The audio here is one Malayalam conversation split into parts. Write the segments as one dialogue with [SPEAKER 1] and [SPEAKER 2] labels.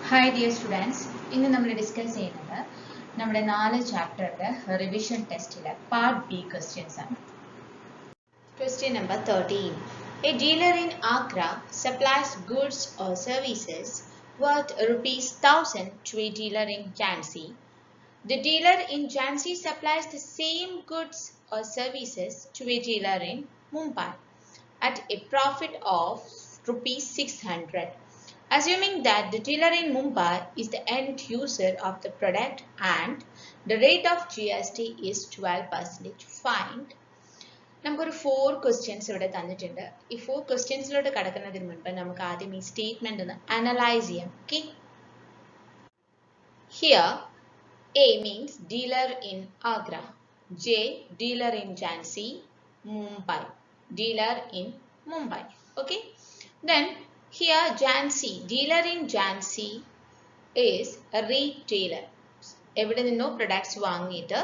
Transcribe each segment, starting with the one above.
[SPEAKER 1] Hi dear students, ഇന്ന് നമ്മൾ ഡിസ്കസ് ചെയ്യുന്നത് നമ്മുടെ 4 ചാപ്റ്ററിന്റെ റിവിഷൻ ടെസ്റ്റിലെ പാർട്ട് ബി ക്വസ്റ്റ്യൻസ് ആണ്. Question number 13. A dealer in Agra supplies goods or services worth rupees 1000 to a dealer in Jhansi. The dealer in Jhansi supplies the same goods or services to a dealer in Mumbai at a profit of rupees 600. Assuming that the dealer in Mumbai is the end user of the product and the rate of GST is 12%, find. നമുക്കൊരു 4 ക്വസ്റ്റ്യൻസ് ഇവിടെ തന്നിട്ടുണ്ട്. ഈ 4 ക്വസ്റ്റ്യൻസിലോട്ട് കടക്കുന്നതിന് മുൻപ് നമുക്ക് ആദ്യം ഈ സ്റ്റേറ്റ്മെന്റ് ഒന്ന് അനലൈസ് ചെയ്യാം. Okay, here A means dealer in Agra, J dealer in Jhansi, Mumbai, dealer in Mumbai. Okay, then here Jhansi, dealer in Jhansi is a retailer. എവിടെ നിന്നോ പ്രൊഡക്ട്സ് വാങ്ങിയിട്ട്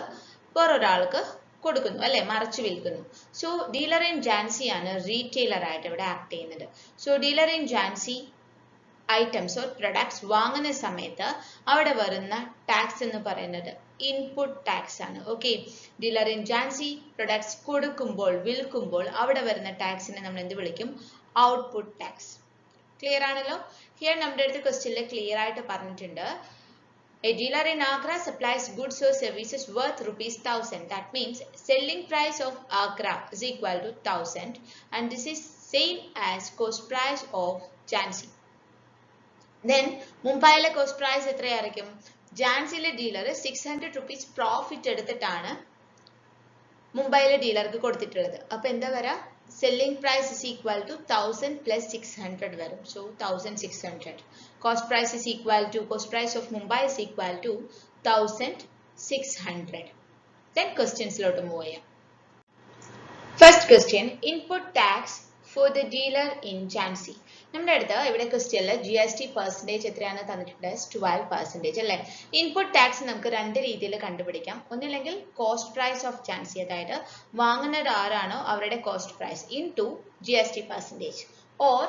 [SPEAKER 1] വേറൊരാൾക്ക് കൊടുക്കുന്നു അല്ലെ, മറച്ചു വിൽക്കുന്നു. സോ ഡീലർ ഇൻ ജാൻസി ആണ് റീറ്റെയിലർ ആയിട്ട് ഇവിടെ ആക്ട് ചെയ്യുന്നത്. So dealer in Jhansi items or products വാങ്ങുന്ന സമയത്ത് അവിടെ വരുന്ന ടാക്സ് എന്ന് പറയുന്നത് ഇൻപുട്ട് ടാക്സ് ആണ്. Okay, dealer in Jhansi products കൊടുക്കുമ്പോൾ വിൽക്കുമ്പോൾ അവിടെ വരുന്ന ടാക്സിനെ നമ്മൾ എന്ത് വിളിക്കും? Output tax. ക്ലിയർ ആണല്ലോ? ഹിയർ നമ്മുടെ അടുത്ത് ക്വസ്റ്റ്യനിൽ ക്ലിയർ ആയിട്ട് പറഞ്ഞിട്ടുണ്ട്, a dealer in Agra supplies goods or services worth rupees 1000. That means selling price of Agra is equal to 1000 and this is same as cost price of Jhansi. Then മുംബൈയിലെ കോസ്റ്റ് പ്രൈസ് എത്രയായിരിക്കും? ജാൻസിയിലെ ഡീലർ 600 rupees പ്രോഫിറ്റ് എടുത്തിട്ടാണ് മുംബൈയിലെ ഡീലർക്ക് കൊടുത്തിട്ടുള്ളത്. അപ്പൊ എന്താ വരാ? Selling price is equal to 1000 plus 600 വരും. So 1600. Cost price is equal to cost price of Mumbai is equal to 1600. Then ക്വസ്റ്റ്യൻസിലോട്ട് മൂവ് ചെയ്യാം. First question, input tax for the dealer in Jhansi. നമ്മുടെ അടുത്ത് ഇവിടെ ക്വസ്റ്റ്യനിൽ GST പെർസെൻറ്റേജ് എത്രയാണ് തന്നിട്ടുണ്ട്? 12% അല്ലേ. ഇൻപുട്ട് ടാക്സ് നമുക്ക് രണ്ട് രീതിയിൽ കണ്ടുപിടിക്കാം. ഒന്നില്ലെങ്കിൽ കോസ്റ്റ് പ്രൈസ് ഓഫ് ജാൻസി, അതായത് വാങ്ങുന്നത് ആരാണോ അവരുടെ cost price into GST percentage, or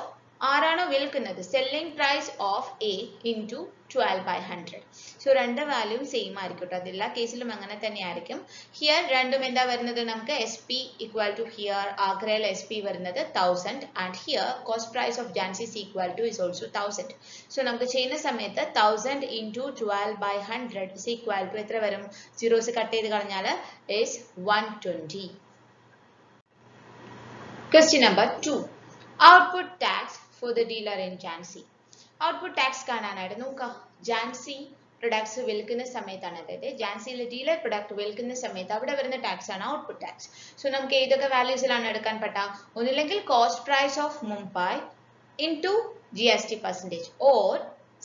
[SPEAKER 1] ആരാണോ വിൽക്കുന്നത് selling price of A into 12/100. So രണ്ട് വാല്യൂം സെയിം ആയിരിക്കും കേട്ടോ. അതെല്ലാ കേസിലും അങ്ങനെ തന്നെ ആയിരിക്കും. ഹിയർ രണ്ടും എന്താ വരുന്നത്? നമുക്ക് SP ഈക്വൽ ടു ഹിയർ ആഗ്രയിൽ SP വരുന്നത് 1000 and here cost price of Jhansi is equal to is also 1000. So നമുക്ക് ചെയ്യുന്ന സമയത്ത് 1000 ഇൻറ്റു 12/100 is equal to എത്ര വരും? സീറോസ് കട്ട് ചെയ്ത് കളഞ്ഞാൽ is 120. Question number 2. Output tax for the dealer in Jhansi. Output tax കാണാനായിട്ട് നോക്കാം. ജാൻസി പ്രൊഡക്ട്സ് വിൽക്കുന്ന സമയത്താണ്, അതായത് ജാൻസിയിലെ ഡീലർ പ്രൊഡക്റ്റ് വിൽക്കുന്ന സമയത്ത് അവിടെ വരുന്ന ടാക്സ് ആണ് ഔട്ട്പുട്ട് ടാക്സ്. സോ നമുക്ക് ഏതൊക്കെ വാല്യൂസിലാണ് എടുക്കാൻ പറ്റുക? ഒന്നില്ലെങ്കിൽ cost price of Mumbai into GST percentage, or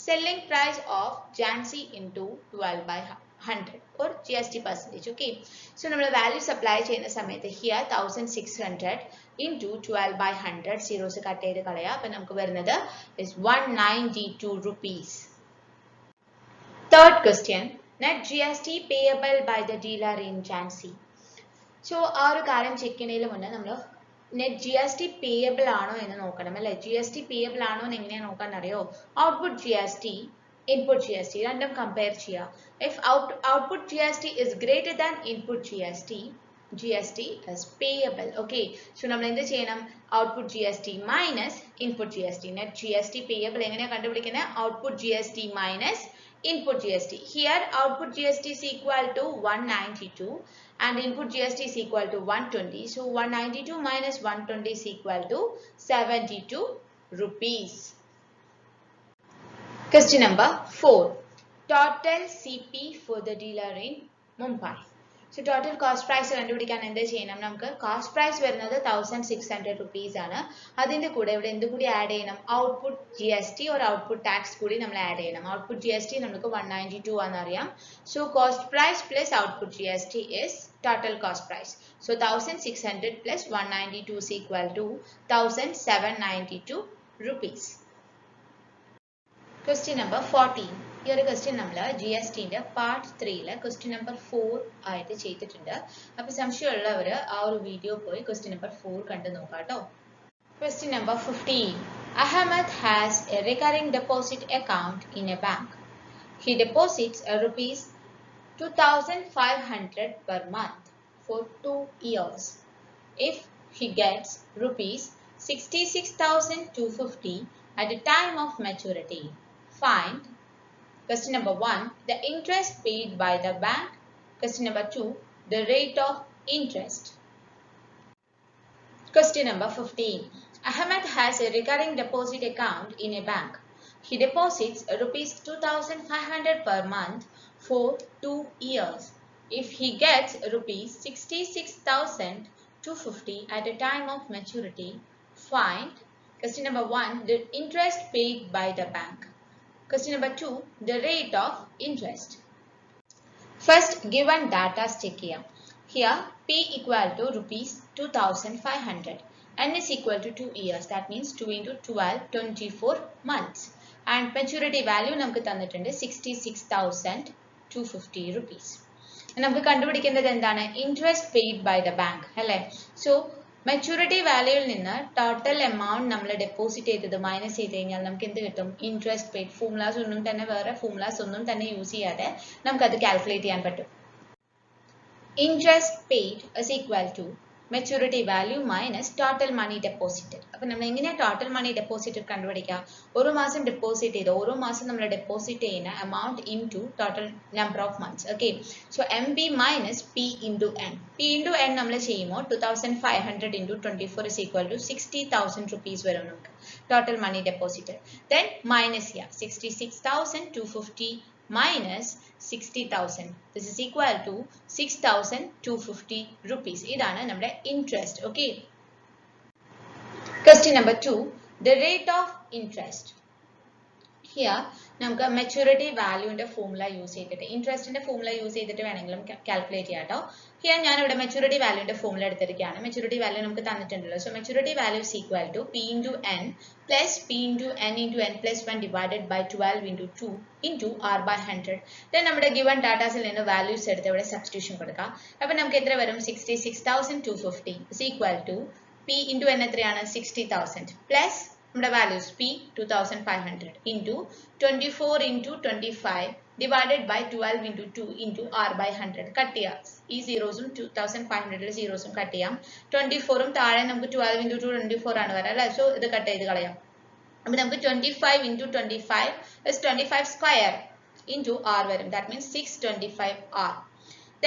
[SPEAKER 1] selling price of Jhansi into 12/100 or GST percentage. Okay, so നമ്മൾ വാല്യൂ സപ്ലൈ ചെയ്യുന്ന സമയത്ത് ഹിയർ 1600 into 12/100 സീറോസ് കട്ട് ചെയ്ത് കളയാം. അപ്പൊ നമുക്ക് വരുന്നത് is 192 rupees. Third question, net GST payable by the dealer in Jhansi. So ആ ഒരു കാര്യം ചെക്ക് ചെയ്യുന്നതിന് മുന്നേ നമ്മൾ നെറ്റ് GST പേയബിൾ ആണോ എന്ന് നോക്കണം അല്ലെ. GST പേയബിൾ ആണോ എന്ന് എങ്ങനെയാ നോക്കാൻ അറിയോ? ഔട്ട്പുട്ട് GST, input GST രണ്ടും കമ്പയർ ചെയ്യുക. If output GST is greater than input GST is payable. Okay, so നമ്മൾ എന്ത് ചെയ്യണം? Output GST minus input GST. net GST payable എങ്ങനെയാ കണ്ടുപിടിക്കുന്നത്? Output GST minus input GST. Here output GST is equal to 192 and input GST is equal to 120. So 192 minus 120 is equal to 72 rupees. Question number 4. Total CP for the dealer in Mumbai. So total cost price കണ്ടുപിടിക്കാൻ എന്താ ചെയ്യണം? നമുക്ക് കോസ്റ്റ് പ്രൈസ് വരുന്നത് 1600 rupees ആണ്. അതിന്റെ കൂടെ ഇവിടെ എന്ത് കൂടി ആഡ് ചെയ്യണം? Output GST or output tax കൂടി നമ്മൾ ആഡ് ചെയ്യണം. ഔട്ട്പുട്ട് GST നമുക്ക് 192 ആണെന്നറിയാം. So cost price plus output GST is total cost price. So 1600 plus 192 is equal to 1792 rupees. Question number 14. ഈ ഒരു ക്വസ്റ്റ്യൻ നമ്മൾ GSTന്റെ പാർട്ട് 3 ക്വസ്റ്റ്യൻ നമ്പർ 4 ആയിട്ട് ചെയ്തിട്ടുണ്ട്. അപ്പൊ സംശയമുള്ളവർ ആ ഒരു വീഡിയോ പോയി ക്വസ്റ്റ്യൻ നമ്പർ 4 കണ്ടു നോക്കാം കേട്ടോ. Question number 15. Ahmed has a recurring deposit account in a bank. He deposits rupees 2,500 per month for 2 years. If he gets rupees 66,250 at the time of maturity, find question number 1 the interest paid by the bank. Question number 2 the rate of interest. Question number 15. Ahmed has a recurring deposit account in a bank. He deposits rupees 2,500 per month for 2 years. If he gets rupees 66,250 at the time of maturity, find question number 1 the interest paid by the bank. Question number 2 the rate of interest. First given data check here. Here P equal to rupees 2,500. N is equal to 2 years. That means 2 into 12, 24 months. And maturity value നമുക്ക് തന്നിട്ടുണ്ട് 66,250 rupees. നമുക്ക് കണ്ടുപിടിക്കേണ്ടത് എന്താണ്? Interest paid by the bank. അല്ലേ? So മെച്യൂരിറ്റി വാല്യൂവിൽ നിന്ന് ടോട്ടൽ എമൗണ്ട് നമ്മൾ ഡെപ്പോസിറ്റ് ചെയ്തത് മൈനസ് ചെയ്ത് കഴിഞ്ഞാൽ നമുക്ക് എന്ത് കിട്ടും? Interest paid. ഫോർമുലാസ് ഒന്നും തന്നെ വേറെ ഫോർമുലാസ് ഒന്നും തന്നെ യൂസ് ചെയ്യാതെ നമുക്കത് കാൽക്കുലേറ്റ് ചെയ്യാൻ പറ്റും. Interest paid is equal to maturity value minus total money deposited. അപ്പൊ നമ്മൾ എങ്ങനെയാ ടോട്ടൽ മണി ഡെപ്പോസിറ്റഡ് കണ്ടുപിടിക്കുക? ഓരോ മാസം ഡെപ്പോസിറ്റ് ചെയ്ത് ഓരോ മാസം നമ്മൾ ഡെപ്പോസിറ്റ് ചെയ്യുന്ന amount into total number of months. Okay, so M B minus P into N. P into N നമ്മൾ ചെയ്യുമ്പോൾ 2,500 into 24 is equal to 60,000 rupees വരും നമുക്ക് total money deposited. Then minus ചെയ്യാം 66,250 minus 60,000. This is equal to 6,250 rupees. ഇതാണ് നമ്മുടെ interest. Okay. Question number 2. The rate of interest. Here നമുക്ക് മെച്യൂരിറ്റി വാല്യൂവിന്റെ ഫോർമുല യൂസ് ചെയ്തിട്ട് ഇൻട്രസ്റ്റിന്റെ ഫോർമുല യൂസ് ചെയ്തിട്ട് വേണമെങ്കിലും കാൽക്കുലേറ്റ് ചെയ്യാം കേട്ടോ. ഹിയർ ഞാൻ ഇവിടെ മെച്യൂരിറ്റി വാല്യൂവിന്റെ ഫോർമുല എടുത്തിരിക്കുകയാണ്. മെച്യൂരിറ്റി വാല്യൂ നമുക്ക് തന്നിട്ടുണ്ടല്ലോ. So maturity value is equal to P into N plus P into N into N plus 1 divided by 12 into 2 into R by 100. Then നമ്മുടെ ഗിവൺ ഡാറ്റാസിൽ നിന്ന് വാല്യൂസ് എടുത്ത് ഇവിടെ സബ്സ്റ്റിറ്റ്യൂഷൻ കൊടുക്കാം. അപ്പൊ നമുക്ക് എത്ര വരും? 66,250 is equal to P into N എത്രയാണ്? 60,000 പ്ലസ് നമ്മുടെ values P 2,500 into 24 into 25 divided by 12 into 2 into r by 100. Cut ചെയ്യാം. ഈ സീറോസും 2,500 സീറോസും കട്ട് ചെയ്യാം. 24ഉം താഴെ നമുക്ക് 12 into 2 24 ആണ് വരാം അല്ലേ? സോ ഇത് കട്ട് ചെയ്ത് കളയാം. അപ്പൊ നമുക്ക് 25 into 25 is 25 square into r വരും. That means 625 r.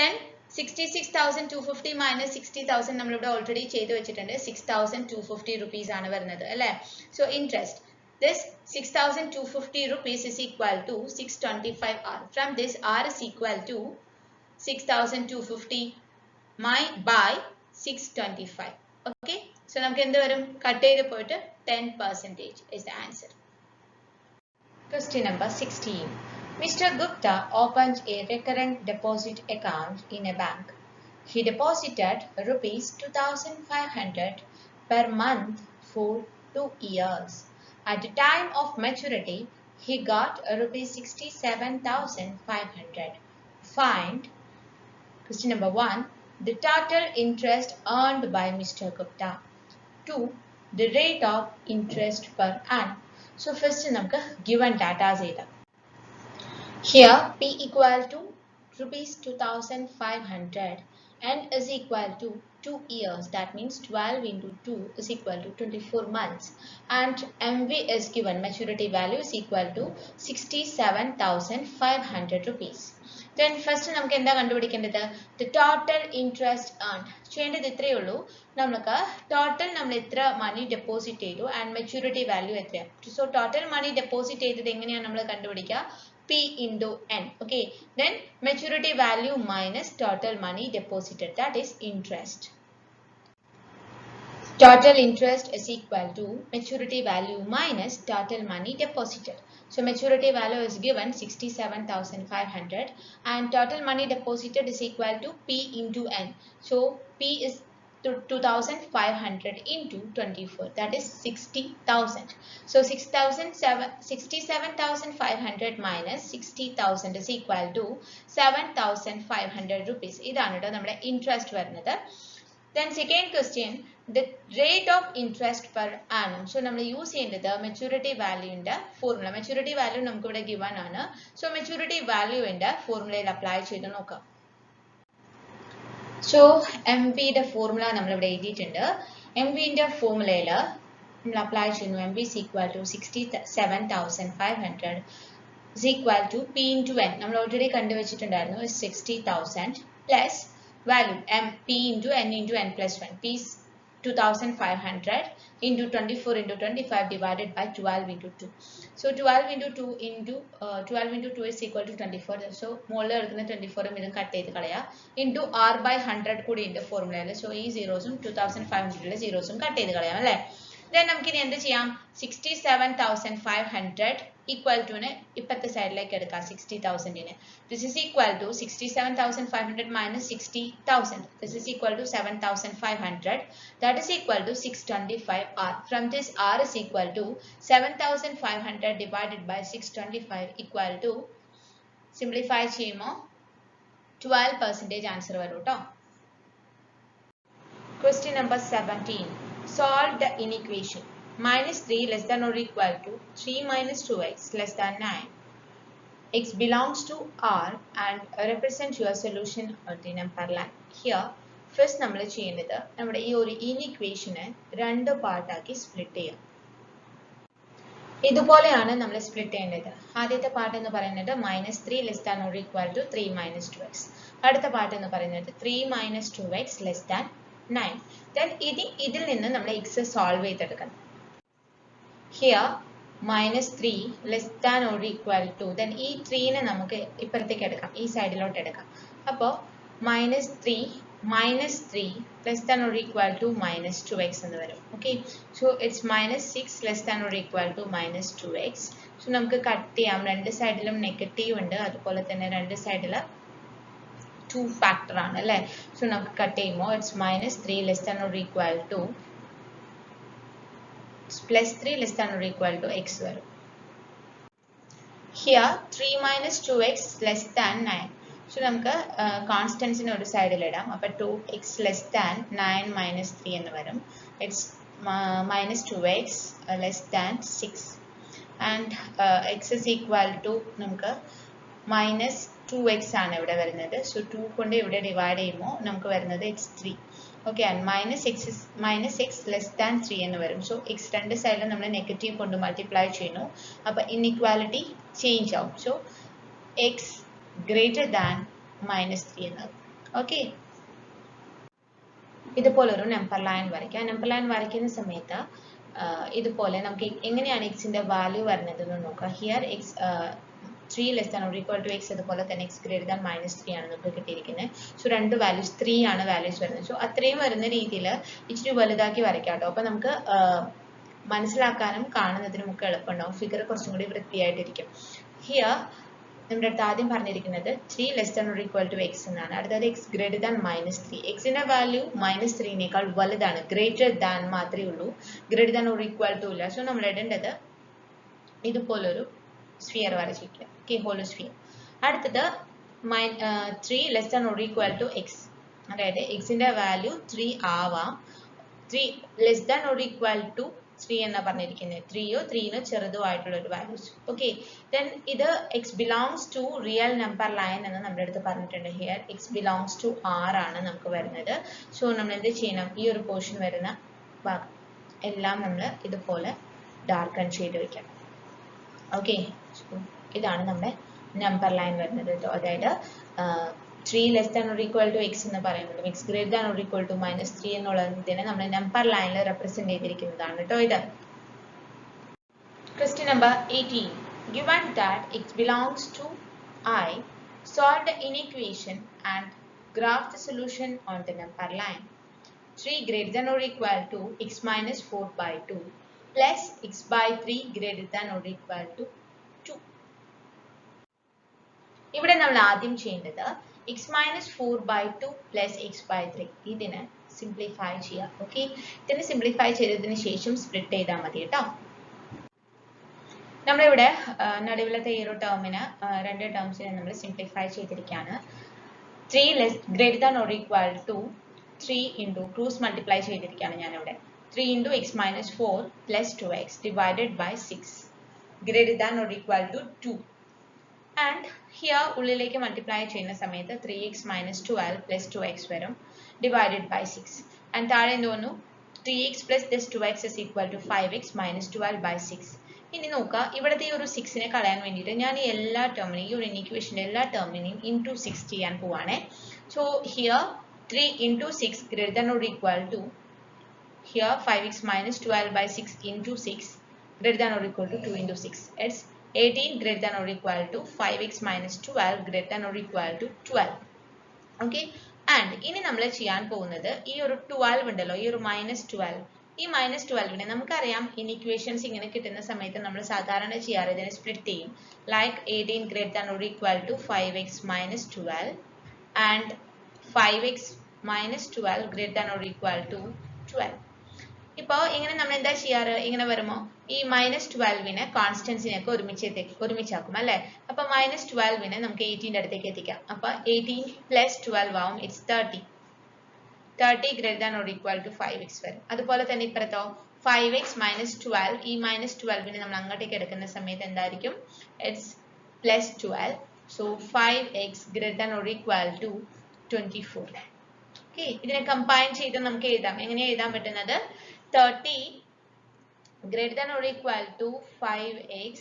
[SPEAKER 1] Then 66,250 minus 60,000 നമ്മൾ ഇവിടെ ഓൾറെഡി ചെയ്തു വെച്ചിട്ടുണ്ട്. 6,250 rupees ആണ് വരുന്നത് അല്ലേ? So interest. This 6,250 rupees is equal to 625 r. From this r is equal to 6,250 by 625. Okay. So നമുക്ക് എന്ത് വരും? കട്ട് ചെയ്ത് പോയിട്ട് 10% is the answer. Question number 16. Mr. Gupta opened a recurrent deposit account in a bank. He deposited rupees 2,500 per month for 2 years. At the time of maturity, he got rupees 67,500. Find question number 1 the total interest earned by Mr. Gupta. 2 the rate of interest per annum. So first നമുക്ക് given data എഴുതാം. Here P equal to rupees 2,500 and is equal to 2 years. That means 12 into 2 is equal to 24 months. And MV is given. Maturity value is equal to 67,500 rupees. Then first നമുക്ക് എന്താ കണ്ടുപിടിക്കേണ്ടത്? The total interest earned. ചെയ്യേണ്ടത് ഇത്രയേ ഉള്ളൂ. നമുക്ക് ടോട്ടൽ നമ്മൾ എത്ര മണി ഡെപ്പോസിറ്റ് ചെയ്തു ആൻഡ് മെച്യൂരിറ്റി വാല്യൂ എത്രയാണ്. സോ ടോട്ടൽ മണി ഡെപ്പോസിറ്റ് ചെയ്തത് എങ്ങനെയാണ് നമ്മൾ കണ്ടുപിടിക്കുക? P into N. Okay. Then maturity value minus total money deposited. That is interest. Total interest is equal to maturity value minus total money deposited. So maturity value is given 67,500 and total money deposited is equal to P into N. So P is 2,500 into 24. That is 60,000. So 67,500 minus 60,000 is equal to 7,500 rupees. ഇതാണ് ട്ടോ നമ്മുടെ interest വരുന്നത്. Then second question, the rate of interest per annum. So നമ്മൾ യൂസ് ചെയ്യേണ്ടത് മെച്യൂരിറ്റി വാല്യൂന്റെ ഫോർമുല. മെച്യൂരിറ്റി വാല്യൂ നമുക്ക് ഇവിടെ ഗിവൺ ആണ്. സോ മെച്യൂരിറ്റി വാല്യൂന്റെ ഫോർമുലയിൽ അപ്ലൈ ചെയ്ത് നോക്കാം. സോ എം വിയുടെ ഫോർമുല നമ്മൾ ഇവിടെ എഴുതിയിട്ടുണ്ട്. എം വിന്റെ ഫോർമുലയിൽ നമ്മൾ അപ്ലൈ ചെയ്യുന്നു. M V is equal to 67,500 is equal to P into N. നമ്മൾ already കണ്ടുവച്ചിട്ടുണ്ടായിരുന്നു 60,000 plus value M P into N into N plus 1. P is 2,500 into 24 into 25 divided by 12 into 2. So 12 into 2 into 12 into 2 is equal to 24. So മോളിൽ എടുക്കുന്ന 24 ഇതും കട്ട് ചെയ്ത് കളയാം. Into R by 100 കൂടി ഉണ്ട് ഫോർമുലയിൽ. So ഈ സീറോസും 2,500 സീറോസും കട്ട് ചെയ്ത് കളയാം അല്ലേ. Then നമുക്കിനി എന്ത് ചെയ്യാം? 67,500 equal to നെ ഇപ്പത്തെ സൈഡിലേക്ക് എടുക്കാം 60,000നെ. This is equal to 67,500 minus 60,000. This is equal to 7,500. That is equal to 625 R. From this R is equal to 7,500 divided by 625 equal to simplify ചെയ്യുമ്പോൾ 12% ആൻസർ വരും കേട്ടോ. Question number 17. Solve the inequation. Minus 3 less than or equal to 3 minus 2x less than 9. X belongs to R and represent your solution on the number line. Here, first നമ്മൾ ചെയ്യേണ്ടത് നമ്മുടെ ഈ ഒരു ഇനിക്വേഷനെ രണ്ട് പാർട്ടാക്കി സ്പ്ലിറ്റ് ചെയ്യാം. ഇതുപോലെയാണ് നമ്മൾ സ്പ്ലിറ്റ് ചെയ്യേണ്ടത്. ആദ്യത്തെ പാർട്ട് എന്ന് പറയുന്നത് -3 less than or equal to 3 minus 2x. അടുത്ത പാർട്ട് എന്ന് പറയുന്നത് 3 minus 2x less than 9. Then ഇതിൽ നിന്ന് നമ്മൾ x സോൾവ് ചെയ്തെടുക്കണം. Here -3 less than or equal to, then ഈ 3നെ നമുക്ക് ഇപ്പുറത്തേക്ക് എടുക്കാം, ഈ സൈഡിലോട്ട് എടുക്കാം. അപ്പോൾ -3 less than or equal to -2x എന്ന് വരും. Okay, so it's -6 less than or equal to -2x. So നമുക്ക് കട്ട് ചെയ്യാം. രണ്ട് സൈഡിലും നെഗറ്റീവ് ഉണ്ട്, അതുപോലെ തന്നെ രണ്ട് സൈഡിൽ 2 factor ആണ് അല്ലേ. സോ നമുക്ക് കട്ട് ചെയ്യുമ്പോൾ it's -3 less than or equal to +3 less than or equal to x വരും. Here 3 minus 2x less than 9. So നമുക്ക് കോൺസ്റ്റൻസിനെ ഒരു സൈഡിൽ ഇടാം. അപ്പോൾ 2x less than 9 minus 3 എന്ന് വരും. It's -2x less than 6 and x is equal to നമുക്ക് -2x ആണ് ഇവിടെ വരുന്നത്. സോ 2 കൊണ്ട് ഇവിടെ ഡിവൈഡ് ചെയ്യുമ്പോൾ നമുക്ക് വരുന്നത് x3. Okay, and -x less than 3 എന്ന് വരും. സോ x രണ്ട് സൈഡിലും നമ്മൾ നെഗറ്റീവ് കൊണ്ട് മൾട്ടിപ്ലൈ ചെയ്യുന്നു. അപ്പോൾ ഇൻഇക്വാലിറ്റി ചേഞ്ച് ആവും. സോ x ഗ്രേറ്റർ ദാൻ -3 എന്നാകും. ഓക്കെ, ഇതുപോലൊരു നമ്പർ ലൈൻ വരയ്ക്കാം. നമ്പർ ലൈൻ വരയ്ക്കുന്ന സമയത്ത് ഇതുപോലെ നമുക്ക് എങ്ങനെയാണ് എക്സിന്റെ വാല്യൂ വരുന്നത് എന്ന് നോക്കാം. Here x 3 less than or equal to x, അതുപോലെ തന്നെ x greater than -3 ആണ് നമുക്ക് കിട്ടിയിരിക്കുന്നത്. സോ രണ്ട് വാല്യൂസ് 3 ആണ് വാല്യൂസ് വരുന്നത്. സോ അത്രയും വരുന്ന രീതിയിൽ ഇച്ചിരി വലുതാക്കി വരയ്ക്കാം കേട്ടോ. അപ്പോൾ നമുക്ക് മനസ്സിലാക്കാനും കാണുന്നതിനും ഒക്കെ എളുപ്പമുണ്ടാവും. ഫിഗർ കുറച്ചും കൂടി വൃത്തിയായിട്ടിരിക്കും. ഹിയർ നമ്മുടെ അടുത്ത് ആദ്യം പറഞ്ഞിരിക്കുന്നത് 3 less than or equal to x എന്നാണ്. അടുത്തത് x greater than -3. എക്സിന്റെ വാല്യൂ -3നേക്കാൾ വലുതാണ്, ഗ്രേറ്റർ ദാൻ മാത്രമേ ഉള്ളൂ, greater than or equal to ഇല്ല. സോ നമ്മൾ ഇടേണ്ടത് ഇതുപോലൊരു സ്ഫിയർ വരച്ചിരിക്കുക. Okay, whole sphere. അടുത്തത് 3 less than or equal to x, അതായത് എക്സിന്റെ വാല്യൂ 3 ആവാം. 3 less than or equal to 3 എന്നാ പറഞ്ഞിരിക്കുന്നത്. 3യോ 3നോ ചെറുതോ ആയിട്ടുള്ള ഒരു വാല്യൂസ്. ഓക്കെ, ദെൻ ഇത് x belongs to real number line എന്ന് നമ്മുടെ അടുത്ത് പറഞ്ഞിട്ടുണ്ട്. Here x belongs to R ആണ് നമുക്ക് വരുന്നത്. സോ നമ്മൾ എന്ത് ചെയ്യണം? ഈ ഒരു പോർഷൻ വരുന്ന ഭാഗം എല്ലാം നമ്മൾ ഇതുപോലെ ഡാർക്കൺ ചെയ്ത് വെക്കണം. ഓക്കെ, ഇതാണ് നമ്മുടെ നമ്പർ ലൈൻ വരുന്നത് കേട്ടോ. അതായത് 3 less than or equal to x എന്ന് പറയുന്നത് x greater than or equal to -3 എന്നുള്ളതിനെ നമ്മൾ നമ്പർ ലൈനിൽ റെപ്രസെന്റ് ചെയ്തിരിക്കുന്നതാണ് കേട്ടോ ഇത്. Question number 18. Given that x belongs to I, solve the inequation and graph the solution on the number line. 3 greater than or equal to x minus 4 by 2 plus x by 3 greater than or equal to 2. ഇവിടെ നമ്മൾ ആദ്യം ചെയ്യേണ്ടത് x minus 4 by 2 plus x by 3 ഇതിനെ സിംപ്ലിഫൈ ചെയ്യാം. ഓക്കെ, ഇതിനെ സിംപ്ലിഫൈ ചെയ്തതിന് ശേഷം സ്പ്ലിറ്റ് ചെയ്താൽ മതി കേട്ടോ. നമ്മളിവിടെ നടുവിലത്തെ ഈ ഒരു ടേമിന് രണ്ട് ടേംസിനെ നമ്മൾ സിംപ്ലിഫൈ ചെയ്തിരിക്കുകയാണ്. 3 greater than or equal to 3 into cross multiply ചെയ്തിരിക്കുകയാണ് ഞാൻ ഇവിടെ 3 into x minus 4 plus 2x divided by 6 greater than or equal to 2. And here ഉള്ളിലേക്ക് മൾട്ടിപ്ലൈ ചെയ്യുന്ന സമയത്ത് 3x minus 12 plus 2x വരും divided by 6. And താഴെ എന്ത് വന്നു 3x plus this 2x is equal to 5x minus 12 by 6. ഇനി നോക്കുക ഇവിടുത്തെ ഈ ഒരു 6 നെ കളയാൻ വേണ്ടിയിട്ട് ഞാൻ ഈ എല്ലാ ടേമിനെയും ഈ ഒരു ഇക്വേഷന്റെ എല്ലാ ടേമിനെയും into 6 ചെയ്യാൻ പോവാണ്. So here 3 into 6 greater than or equal to here 5x minus 12 by 6 into 6 greater than or equal to 2 into 6. It's 18 greater than or equal to 5x minus 12 greater than or equal to 12. Okay. And ഇനി നമ്മൾ ചെയ്യാൻ പോകുന്നത് ഈ ഒരു 12 ഉണ്ടല്ലോ ഈ ഒരു -12 ഈ -12നെ നമുക്കറിയാം ഇക്വേഷൻസ് ഇങ്ങനെ കിട്ടുന്ന സമയത്ത് നമ്മൾ സാധാരണ ചെയ്യാറ് ഇതിനെ സ്പ്ലിറ്റ് ചെയ്യും like 18 greater than or equal to 5x minus 12 and 5x minus 12 greater than or equal to 12. ഇപ്പോൾ ഇങ്ങനെ നമ്മൾ എന്താ ചെയ്യാറ് ഇങ്ങനെ വരുമോ ഈ -12നെ കോൺസ്റ്റൻസിനെയൊക്കെ ഒരുമിച്ചാക്കും അല്ലേ അപ്പോൾ -12നെ നമുക്ക് 18ന്റെ അടുത്തേക്ക് എത്തിക്കാം അപ്പോൾ 18 plus 12 ആവും it's 30 greater than or equal to 5x വരും അതുപോലെ തന്നെ ഇപ്പുറത്തോ 5x minus 12 ഈ -12നെ നമ്മൾ അങ്ങോട്ടേക്ക് എടുക്കുന്ന സമയത്ത് എന്തായിരിക്കും it's plus 12 so 5x greater than or equal to 24. Okay, ഇതിനെ കമ്പൈൻ ചെയ്ത് നമുക്ക് എഴുതാം എങ്ങനെ എഴുതാൻ പറ്റുന്നത് 30 greater than or equal to 5x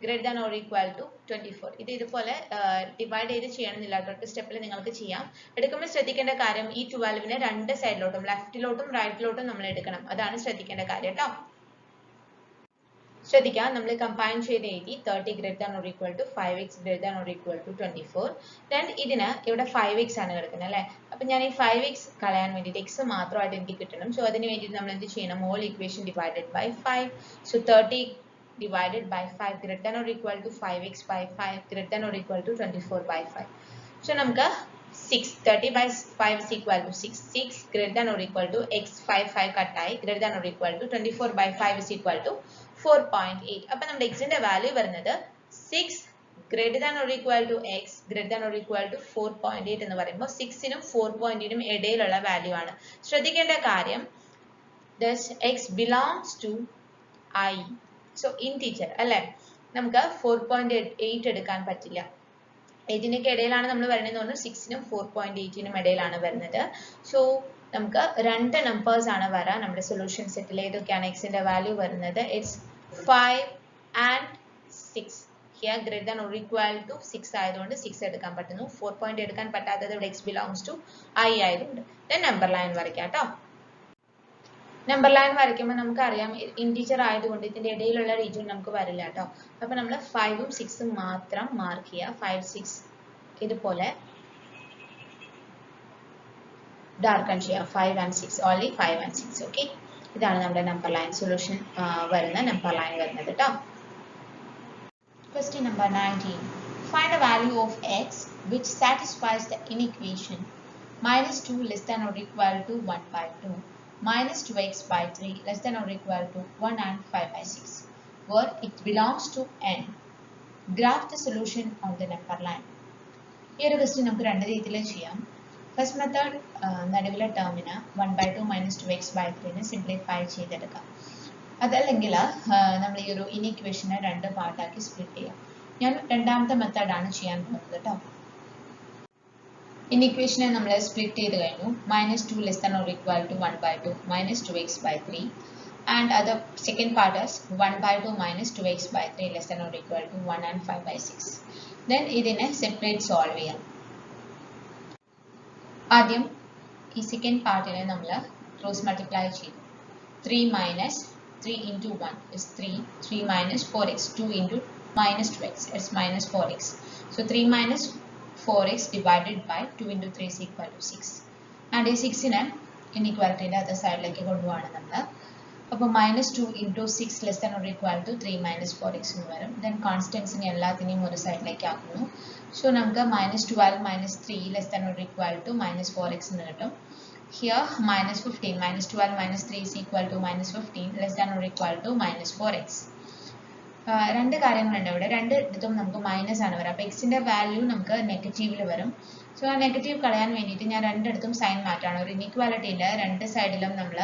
[SPEAKER 1] greater than or equal to 24. ഇത് ഇതുപോലെ ഡിവൈഡ് ചെയ്ത് ചെയ്യണമെന്നില്ല അടുത്ത സ്റ്റെപ്പിൽ നിങ്ങൾക്ക് ചെയ്യാം എടുക്കുമ്പോൾ ശ്രദ്ധിക്കേണ്ട കാര്യം ഈ 12നെ രണ്ട് സൈഡിലോട്ടും ലെഫ്റ്റിലോട്ടും റൈറ്റിലോട്ടും നമ്മൾ എടുക്കണം അതാണ് ശ്രദ്ധിക്കേണ്ട കാര്യം കേട്ടോ ശ്രദ്ധിക്കുക നമ്മൾ കമ്പൈൻ ചെയ്ത് എഴുതി 30 greater than or equal to 5x greater than or equal to 24 then ഇതിന് ഇവിടെ 5x ആണ് കിടക്കുന്നത് അല്ലേ അപ്പോൾ ഞാൻ ഈ 5x കളയാൻ വേണ്ടിയിട്ട് x മാത്രമായിട്ട് എനിക്ക് കിട്ടണം സോ അതിന് വേണ്ടിയിട്ട് നമ്മൾ എന്ത് ചെയ്യണം whole equation divided by 5 so 30 divided by 5 greater than or equal to 5x by 5 greater than or equal to 24 by 5 so നമുക്ക് 30 by 5 is equal to 6 greater than or equal to x 5 കട്ടായി greater than or equal to 24 by 5 is equal to 4.8 അപ്പോൾ നമ്മുടെ x ന്റെ വാല്യൂ വരുന്നത് 6 greater than or equal to x greater than or equal to 4.8 എന്ന് പറയുമ്പോൾ 6 നും 4.8 നും ഇടയിലുള്ള വാല്യൂ ആണ് ശ്രദ്ധിക്കേണ്ട കാര്യം thus x belongs to I so integer അല്ലേ നമുക്ക് 4.8 എടുക്കാൻ പറ്റില്ല ഇതിനൊക്കെ ഇടയിലാണ് നമ്മൾ വരുന്നത് എന്ന് പറഞ്ഞാൽ 6 നും 4.8 നും ഇടയിലാണ് വരുന്നത് സോ നമുക്ക് രണ്ട് നമ്പേഴ്സ് ആണ് വരാ നമ്മുടെ സൊല്യൂഷൻ സെറ്റിൽ ഏതൊക്കെയാണ് x ന്റെ വാല്യൂ വരുന്നത് it's 5 and 6 here greater than or equal to 6 ആയതുകൊണ്ട് 6 എടുക്കാൻ പറ്റുന്നു 4.8 എടുക്കാൻ പറ്റാത്തത് ഇവിടെ x belongs to I ആയതുകൊണ്ട് then നമ്പർ ലൈൻ വരയ്ക്കാം ട്ടോ നമ്പർ ലൈൻ വരയ്ക്കുമ്പോൾ നമുക്കറിയാം ഇന്റിജർ ആയതുകൊണ്ട് ഇതിന്റെ ഇടയിലുള്ള റീജിയൻ നമുക്ക് വരില്ല ട്ടോ അപ്പോൾ നമ്മൾ 5 ഉം 6 ഉം മാത്രം മാർക്ക് ചെയ്യുക 5 6 ഇതുപോലെ darken ചെയ്യുക 5 and 6 only 5 and 6 okay ഇതാണ് നമ്മുടെ നമ്പർ ലൈൻ സൊല്യൂഷൻ വരുന്ന നമ്പർ ലൈൻ വരുന്നത് ട്ടോ question number 19 find the value of x which satisfies the inequation -2 less than or equal to 1 by 2 minus 2x by 3 less than or equal to 1 and 5 by 6 where it belongs to n graph the solution on the number line ഈ ഒരു ക്വസ്റ്റ്യൻ നമുക്ക് രണ്ട് രീതിയിൽ ചെയ്യാം ഫസ്റ്റ് മെത്തേഡ് നടുവിലെ ടേമിന് 1 by 2 minus 2x by 3 നെ സിംപ്ലിഫൈ ചെയ്തെടുക്കാം അതല്ലെങ്കിൽ നമ്മൾ ഈ ഒരു ഇക്വേഷനെ രണ്ട് പാർട്ടാക്കി സ്പ്ലിറ്റ് ചെയ്യാം ഞാൻ രണ്ടാമത്തെ മെത്തേഡാണ് ചെയ്യാൻ പോകുന്നത് കേട്ടോ ഇക്വേഷനെ നമ്മൾ സ്പ്ലിറ്റ് ചെയ്ത് കഴിഞ്ഞു -2 less than or equal to 1 by 2 minus 2x by 3 and other second part is 1 by 2 minus 2x by 3 less than or equal to 1 and 5 by 6 then ഇതിനെ സെപ്പറേറ്റ് സോൾവ് ചെയ്യാം ആദ്യം ഈ സെക്കൻഡ് പാർട്ടിനെ നമ്മൾ ക്രോസ് മൾട്ടിപ്ലൈ ചെയ്തു 3 minus 3 into 1 is 3 minus 4x 2 into minus 2x is minus 4x so 3 minus 4x divided by 2 into 3 is equal to 6 and ഈ 6നെ ഇൻഇക്വാലിറ്റിയുടെ അതർ സൈഡിലേക്ക് കൊണ്ടുപോവാണ് നമ്മൾ അപ്പോൾ -2 into 6 less than or equal to 3 minus 4x എന്ന് വരും then കോൺസ്റ്റൻസിനെ എല്ലാത്തിനെയും ഒരു സൈഡിലേക്ക് ആക്കുന്നു സോ നമുക്ക് -12 minus 3 less than or equal to minus 4x എന്ന് കിട്ടും here minus 15 minus 12 minus 3 is equal to minus 15 less than or equal to minus 4x രണ്ട് കാര്യങ്ങളുണ്ട് ഇവിടെ. രണ്ടിടത്തും നമുക്ക് മൈനസ് ആണ് വരിക. അപ്പോൾ എക്സിന്റെ വാല്യൂ നമുക്ക് നെഗറ്റീവിൽ വരും. സോ ആ നെഗറ്റീവ് കളയാൻ വേണ്ടിയിട്ട് ഞാൻ രണ്ടിടത്തും സൈൻ മാറ്റാണ്. ഒരു ഇൻഇക്വാലിറ്റിയിൽ രണ്ട് സൈഡിലും നമ്മൾ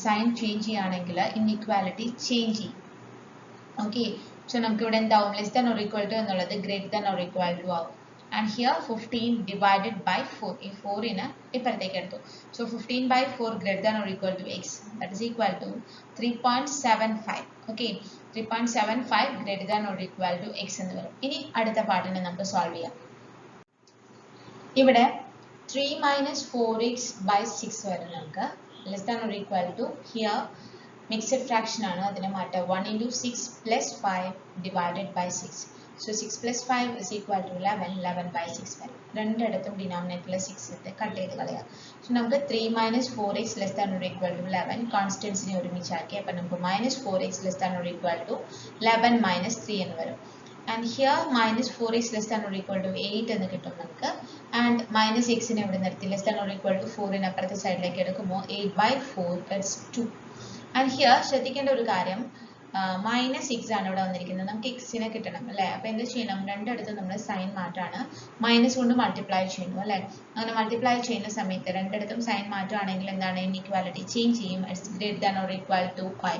[SPEAKER 1] സൈൻ ചേഞ്ച് ചെയ്യുകയാണെങ്കിൽ ഇൻഇക്വാലിറ്റി ചേഞ്ച് ചെയ്യും. ഓക്കെ, സോ നമുക്ക് ഇവിടെ എന്താവും? Less than or equal to എന്നുള്ളത് greater than or equal to ആവും. And here 15 divided by 4. ഈ 4ന് ഇപ്പുറത്തേക്ക് എടുത്തു. So 15 by 4 greater than or equal to x, that is equal to 3.75. Okay, 3.75 greater than or equal to x എന്ന് വരും. ഇനി അടുത്ത പാർട്ടിനെ നമുക്ക് സോൾവ് ചെയ്യാം. ഇവിടെ 3 minus 4x by 6 വരും. നമുക്ക് less than or equal to here mixed fraction ആണ്, അതിനെ മാറ്റാം. 1 into 6 plus 5 divided by 6. So 6 plus 5 is equal to 11. 11 by 6 വരും. രണ്ടിടത്തും ഡിനോമിനേറ്ററിൽ 6 ഇട്ട് കട്ട് ചെയ്ത് കളയാം. സോ നമുക്ക് 3 minus 4x less than or equal to 11 കോൺസ്റ്റൻസിനെ ഒരുമിച്ചാക്കി. അപ്പം നമുക്ക് minus 4x less than or equal to 11 minus 3 എന്ന് വരും. And here minus 4x less than or equal to 8 എന്ന് കിട്ടും നമുക്ക്. And minus xനെ ഇവിടെ നിർത്തി less than or equal to 4 അപ്പുറത്തെ സൈഡിലേക്ക് എടുക്കുമ്പോൾ 8 by 4 that's 2. ആൻഡ് ഹിയർ ശ്രദ്ധിക്കേണ്ട ഒരു കാര്യം, മൈനസ് എക്സ് ആണ് ഇവിടെ വന്നിരിക്കുന്നത്. നമുക്ക് എക്സിനെ കിട്ടണം അല്ലേ? അപ്പോൾ എന്ത് ചെയ്യണം? രണ്ടിടത്തും നമ്മൾ സൈൻ മാറ്റാണ്, മൈനസ് കൊണ്ട് മൾട്ടിപ്ലൈ ചെയ്യുന്നു അല്ലേ? അങ്ങനെ മൾട്ടിപ്ലൈ ചെയ്യുന്ന സമയത്ത് രണ്ടിടത്തും സൈൻ മാറ്റുകയാണെങ്കിൽ എന്താണ്? ഇൻഇക്വാലിറ്റി ചേഞ്ച് ചെയ്യും. X greater than or equal to I.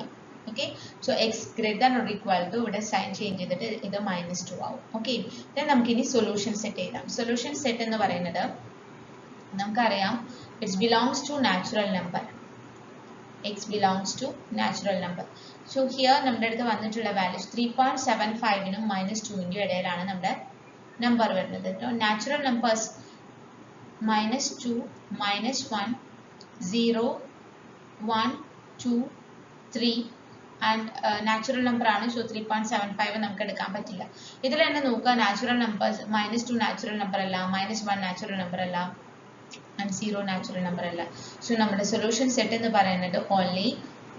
[SPEAKER 1] Okay, so X greater than or equal to ഇവിടെ സൈൻ ചേഞ്ച് ചെയ്തിട്ട് ഇത് -2 ആവും. ഓക്കെ, നമുക്ക് ഇനി സൊല്യൂഷൻ സെറ്റ് ചെയ്താം. സൊല്യൂഷൻ സെറ്റ് എന്ന് പറയുന്നത് നമുക്കറിയാം, it's belongs to natural number. x belongs to natural number. So here നമ്മുടെ അടുത്ത് വന്നിട്ടുള്ള വാല്യൂസ് 3.75നും -2ന്റെ ഇടയിലാണ് നമ്മുടെ നമ്പർ വരുന്നത്. Natural numbers -2, -1, 0, 1, 2, 3 and natural number ആണ്. സോ 3.75 നമുക്ക് എടുക്കാൻ പറ്റില്ല. ഇതിൽ തന്നെ നോക്കുക, നാച്ചുറൽ നമ്പേഴ്സ് -2 നാച്ചുറൽ നമ്പർ അല്ല, -1 നാച്ചുറൽ നമ്പർ അല്ല, and 0 natural number അല്ല. സോ നമ്മുടെ സൊല്യൂഷൻ സെറ്റ് എന്ന് പറയുന്നത് ഓൺലി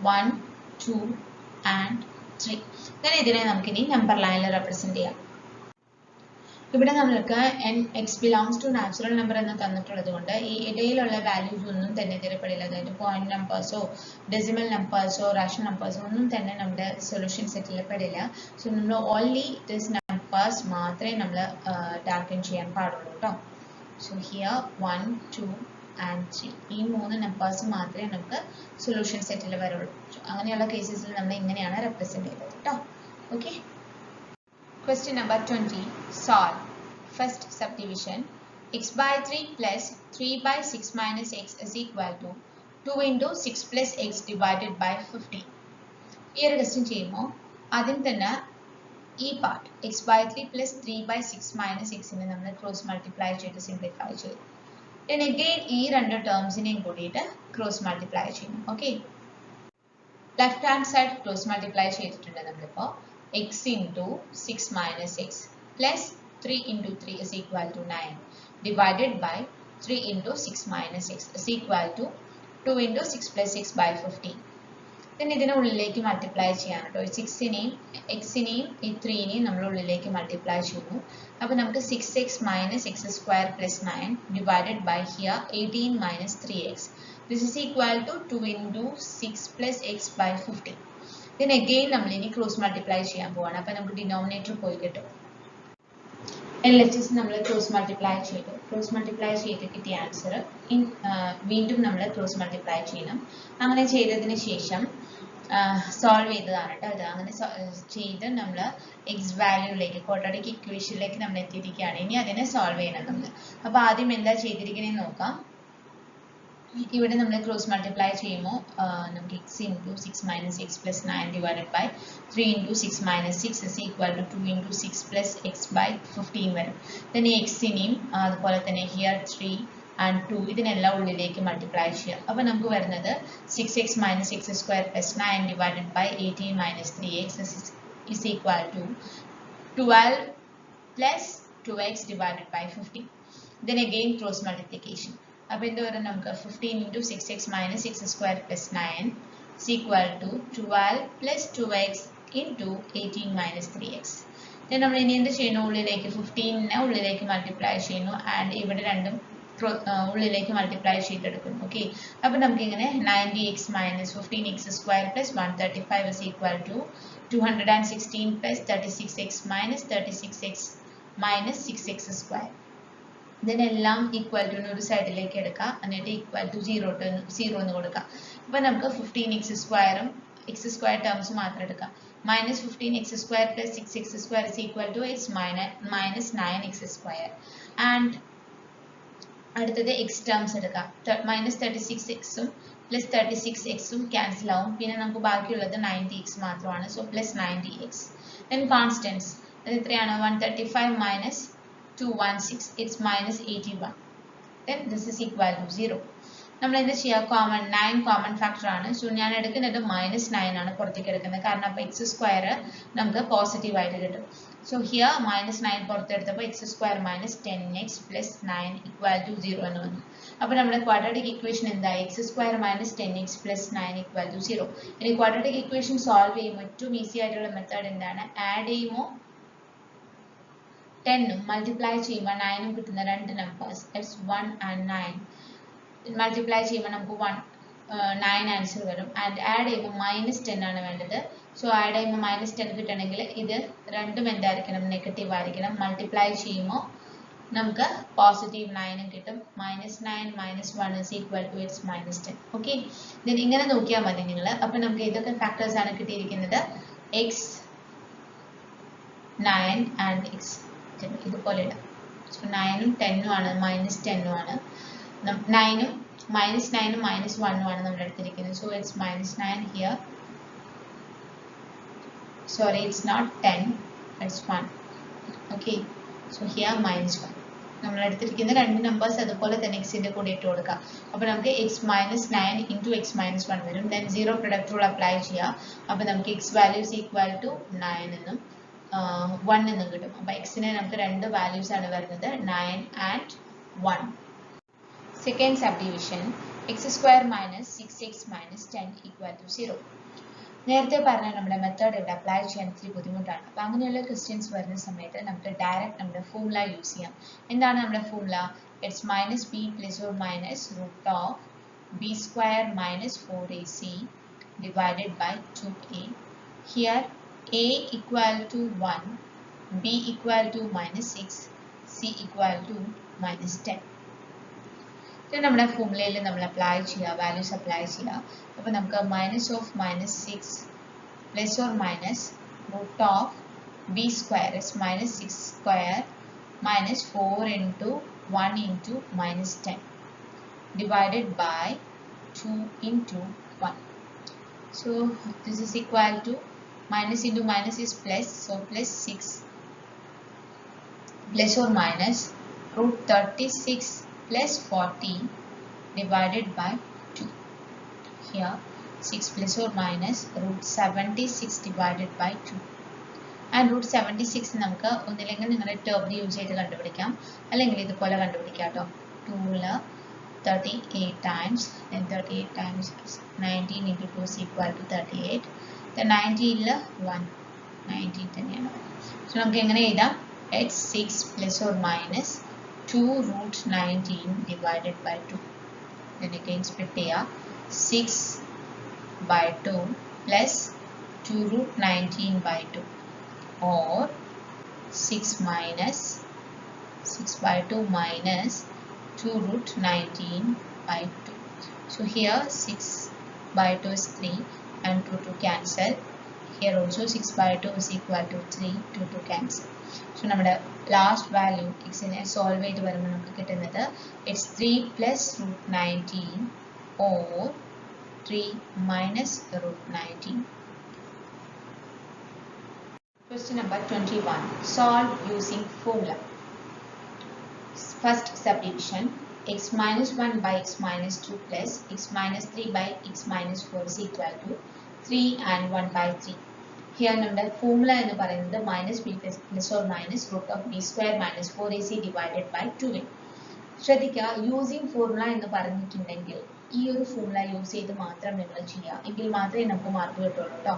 [SPEAKER 1] 1, 2 and 3. then ഇതിനെ നമുക്ക് ഇനി നമ്പർ ലൈനിൽ റെപ്രസെന്റ് ചെയ്യാം. ഇവിടെ നമ്മൾക്ക് x belongs to natural number എന്ന് തന്നിട്ടുള്ളത് കൊണ്ട് ഈ ഇടയിലുള്ള വാല്യൂസ് ഒന്നും തന്നെ തരപ്പെടില്ല. അതായത് പോയിന്റ് നമ്പേഴ്സോ ഡെസിമൽ നമ്പേഴ്സോ റാഷണൽ നമ്പേഴ്സോ ഒന്നും തന്നെ നമ്മുടെ സൊല്യൂഷൻ സെറ്റിൽ പെടില്ല. സോ നമ്മൾ ഓൺലി ദിസ് നമ്പേഴ്സ് മാത്രമേ നമ്മൾ ടാർഗറ്റ് ചെയ്യാൻ പാടുള്ളൂ കേട്ടോ. So here 1, 2 and 3 ഈ 3 നമ്പേഴ്സ് മാത്രമേ നമുക്ക് സൊല്യൂഷൻ സെറ്റിൽ വരുള്ളൂ. അങ്ങനെയുള്ള കേസസിൽ നമ്മൾ ഇങ്ങനെയാണ് റെപ്രസെന്റ് ചെയ്തത് കേട്ടോ. Okay, question number 20. Solve first subdivision. x by 3 plus 3 by 6 minus x is equal to 2 into 6 plus x divided by 15. ഈ ഒരു ക്വസ്റ്റ്യൻ ചെയ്യുമ്പോൾ ആദ്യം തന്നെ ഈ part x by 3 plus 3 by 6 minus xനെ നമ്മൾ ക്രോസ് മൾട്ടിപ്ലൈ ചെയ്ത് സിംപ്ലിഫൈ ചെയ്തു. then again ഈ രണ്ട് ടേംസിനെയും കൂടിയിട്ട് ക്രോസ് മൾട്ടിപ്ലൈ ചെയ്യണം. Okay, left hand side cross multiply ചെയ്തിട്ടുണ്ട് നമ്മളിപ്പോൾ. x into 6 minus x plus 3 into 3 is equal to 9 divided by 3 into 6 minus x is equal to 2 into 6 plus 6 by 15. then ഇതിനെ ഉള്ളിലേക്ക് മൾട്ടിപ്ലൈ ചെയ്യാൻ കേട്ടോ. 6നെയും എക്സിനെയും ഈ 3നെയും നമ്മൾ ഉള്ളിലേക്ക് മൾട്ടിപ്ലൈ ചെയ്യുന്നു. അപ്പോൾ നമുക്ക് 6x minus x square plus 9 divided by here 18 minus 3x. This is equal to 2 into 6 plus x by 15. then again നമ്മൾ ഇനി ക്രോസ് മൾട്ടിപ്ലൈ ചെയ്യാൻ പോവാണ്. അപ്പോൾ നമുക്ക് ഡിനോമിനേറ്റർ പോയി കിട്ടും. LHS നമ്മൾ ക്രോസ് മൾട്ടിപ്ലൈ ചെയ്തു. ക്രോസ് മൾട്ടിപ്ലൈ ചെയ്ത് കിട്ടിയ ആൻസർ വീണ്ടും നമ്മൾ ക്രോസ് മൾട്ടിപ്ലൈ ചെയ്യണം. അങ്ങനെ ചെയ്തതിന് ശേഷം സോൾവ് ചെയ്തതാണ് കേട്ടോ ഇത്. അങ്ങനെ ചെയ്ത് നമ്മൾ എക്സ് വാല്യൂയിലേക്ക് ക്വാഡ്രാറ്റിക് ഇക്വേഷനിലേക്ക് നമ്മൾ എത്തിയിരിക്കുകയാണ്. ഇനി അതിനെ സോൾവ് ചെയ്യണം നമ്മൾ. അപ്പോൾ ആദ്യം എന്താ ചെയ്തിരിക്കുന്നത് നോക്കാം. ഇവിടെ നമ്മൾ ക്രോസ് മൾട്ടിപ്ലൈ ചെയ്യുമ്പോൾ നമുക്ക് x into 6 minus x plus 9 divided by 3 into 6 minus 6 is equal to 2 into 6 plus x by 15 വരും. then ഈ xനെയും അതുപോലെ തന്നെ here 3 and 2 ഇതിനെല്ലാം ഉള്ളിലേക്ക് മൾട്ടിപ്ലൈ ചെയ്യാം. അപ്പോൾ നമുക്ക് വരുന്നത് 6x minus x square plus 9 divided by 18 minus 3x is equal to 12 plus 2x divided by 15. then again cross multiplication. അപ്പോൾ എന്ത് വരും? നമുക്ക് 15 into 6x minus x square plus 9 is equal to 12 plus 2x into 18 minus 3x. then നമ്മൾ ഇനി എന്ത് ചെയ്യുന്നു? ഉള്ളിലേക്ക് 15നെ ഉള്ളിലേക്ക് മൾട്ടിപ്ലൈ ചെയ്യുന്നു. ആൻഡ് ഇവിടെ രണ്ടും ഉള്ളിലേക്ക് മൾട്ടിപ്ലൈ ചെയ്തെടുക്കുന്നു. ഓക്കെ, അപ്പോൾ നമുക്ക് ഇങ്ങനെ 90x minus 15x square plus 135 is equal to 216 plus 36x minus 36x minus 6x square. ഇതിനെല്ലാം ഈക്വൽ ടു ഒരു സൈഡിലേക്ക് എടുക്കാം, എന്നിട്ട് ഈക്വൽ ടു 0 എന്ന് കൊടുക്കാം. അപ്പോൾ നമുക്ക് 15x സ്ക്വയറും എക്സ് സ്ക്വയർ ടേംസ് മാത്രം എടുക്കാം. Minus 15x square plus 6x square is equal to it's minus 9x square. And അടുത്തത് എക്സ് ടേംസ് എടുക്കാം. മൈനസ് 36xും പ്ലസ് 36xും ക്യാൻസൽ ആവും. പിന്നെ നമുക്ക് ബാക്കിയുള്ളത് 90x മാത്രമാണ്. So plus 90x. Then constants അത് എത്രയാണ്? 135 minus 216, it's minus 81. Then this is equal to 0. നമ്മൾ എന്താ ചെയ്യുക? കോമൺ 9 കോമൺ ഫാക്ടർ ആണ്. സോ ഞാൻ എടുക്കുന്നത് മൈനസ് 9 ആണ് പുറത്തേക്ക് എടുക്കുന്നത്, കാരണം അപ്പോൾ എക്സ് സ്ക്വയർ നമുക്ക് പോസിറ്റീവ് ആയിട്ട് കിട്ടും. സോ ഹിയർ മൈനസ് 9 പുറത്തെടുത്തപ്പോൾ x square minus 10x plus 9 equal to 0 എന്ന് വന്നു. അപ്പോൾ നമ്മുടെ ക്വാഡ്രാറ്റിക് ഇക്വേഷൻ എന്തായി? X square minus 10x plus 9 equal to 0. ഇനി ക്വാഡ്രാറ്റിക് ഇക്വേഷൻ സോൾവ് ചെയ്യുമ്പോൾ ഏറ്റവും ഈസി ആയിട്ടുള്ള മെത്തേഡ് എന്താണ്? ആഡ് ചെയ്യുമോ 10 മൾട്ടിപ്ലൈ ചെയ്യുമ്പോൾ 9 കിട്ടുന്ന രണ്ട് നമ്പേഴ്സ് ദാറ്റ്സ് 1 and 9 മൾട്ടിപ്ലൈ ചെയ്യുമ്പോൾ നമുക്ക് 9 ആൻസർ വരും. ആൻഡ് ആഡ് ചെയ്യുമ്പോൾ മൈനസ് 10 ആണ് വേണ്ടത്. സോ ആഡ് ചെയ്യുമ്പോൾ മൈനസ് 10 കിട്ടണമെങ്കിൽ ഇത് രണ്ടും എന്തായിരിക്കണം? നെഗറ്റീവ് ആയിരിക്കണം. മൾട്ടിപ്ലൈ ചെയ്യുമ്പോൾ നമുക്ക് പോസിറ്റീവ് 9 കിട്ടും. Minus 9 minus 1 is equal to it's minus 10. Okay, then ഇങ്ങനെ നോക്കിയാൽ മതി നിങ്ങൾ. അപ്പോൾ നമുക്ക് ഏതൊക്കെ ഫാക്ടേഴ്സ് ആണ് കിട്ടിയിരിക്കുന്നത്? എക്സ് 9 ആൻഡ് എക്സ് ഇതുപോലെ ഇടാം. സോ 9ഉം 10ഉം ആണ്, മൈനസ് 10ഉം ആണ്. 9ഉം മൈനസ് 9ഉം മൈനസ് 1ഉം ആണ് നമ്മൾ എടുത്തിരിക്കുന്നത്. So it's minus 9 here. Sorry, it's not 10, it's 1. Okay, so here minus 1. നമ്മൾ എടുത്തിരിക്കുന്ന രണ്ട് നമ്പേഴ്സ് അതുപോലെ തന്നെ എക്സിന്റെ കൂടെ ഇട്ട് കൊടുക്കാം. അപ്പോൾ നമുക്ക് X minus 9 into X minus 1 വരും. Then zero product rule apply ചെയ്യാം. അപ്പോൾ നമുക്ക് എക്സ് വാല്യൂസ് ഈക്വൽ ടു 9 എന്നും 1 എന്നും കിട്ടും. അപ്പോൾ എക്സിന് നമുക്ക് രണ്ട് വാല്യൂസ് ആണ് വരുന്നത്, 9 and 1. Second subdivision x square minus 6x minus 10 equal to 0. നേരത്തെ പറഞ്ഞ നമ്മുടെ മെത്തേഡ് ഇവിടെ അപ്ലൈ ചെയ്യാൻ ഇത്തിരി ബുദ്ധിമുട്ടാണ്. അപ്പോൾ അങ്ങനെയുള്ള ക്വസ്റ്റ്യൻസ് വരുന്ന സമയത്ത് നമുക്ക് ഡയറക്റ്റ് നമ്മുടെ ഫോർമുല യൂസ് ചെയ്യാം. എന്താണ് നമ്മുടെ formula? It's minus b plus or minus root of B square minus 4ac divided by 2a. Here a equal to 1, b equal to minus 6, c equal to minus 10. ഇത് നമ്മുടെ ഫോർമുലയിൽ നമ്മൾ അപ്ലൈ ചെയ്യുക, വാല്യൂസ് അപ്ലൈ ചെയ്യുക. അപ്പോൾ നമുക്ക് minus of minus 6 plus or minus root of B square is minus 6 square minus 4 into 1 into minus 10 divided by 2 into 1. So this is equal to minus into minus is plus, so plus 6 plus or minus root 36 plus 40 divided by 2. Here 6 plus or minus root 76 divided by 2. And root 76 നമുക്ക് ഒന്നില്ലെങ്കിൽ നിങ്ങളുടെ ടേബിൾ യൂസ് ചെയ്ത് കണ്ടുപിടിക്കാം, അല്ലെങ്കിൽ ഇതുപോലെ കണ്ടുപിടിക്കാം കേട്ടോ. 2 38 times, then 38 times 19 into 2 is equal to 38. The 19 1 19 തന്നെയാണ്. സോ നമുക്ക് എങ്ങനെ എഴുതാം? it's 6 plus or minus 2 root 19 divided by 2. then again split ചെയ്യാം. 6 by 2 plus 2 root 19 by 2 or 6 minus 6 by 2 minus 2 root 19 by 2. So here 6 by 2 is 3 and 2 cancel. Here also 6 by 2 is equal to 3, 2 cancel. So നമ്മുടെ last value x നെ സോൾവ് ചെയ്ത് വരുമ്പോൾ നമുക്ക് കിട്ടുന്നത് it's 3 plus root 19 or 3 minus root 19. Question number 21. Solve using formula. First subdivision x minus 1 by x minus 2 plus x minus 3 by x minus 4 is equal to 3 and 1 by 3. Here നമ്മുടെ ഫോർമുല എന്ന് പറയുന്നത് minus b plus or minus root of B square minus 4ac divided by 2a. ശ്രദ്ധിക്കുക, യൂസിങ് ഫോർമുല എന്ന് പറഞ്ഞിട്ടുണ്ടെങ്കിൽ ഈ ഒരു ഫോർമുല യൂസ് ചെയ്ത് മാത്രം നിങ്ങൾ ചെയ്യുക, എങ്കിൽ മാത്രമേ നമുക്ക് മാർക്ക് കിട്ടുള്ളൂ കേട്ടോ.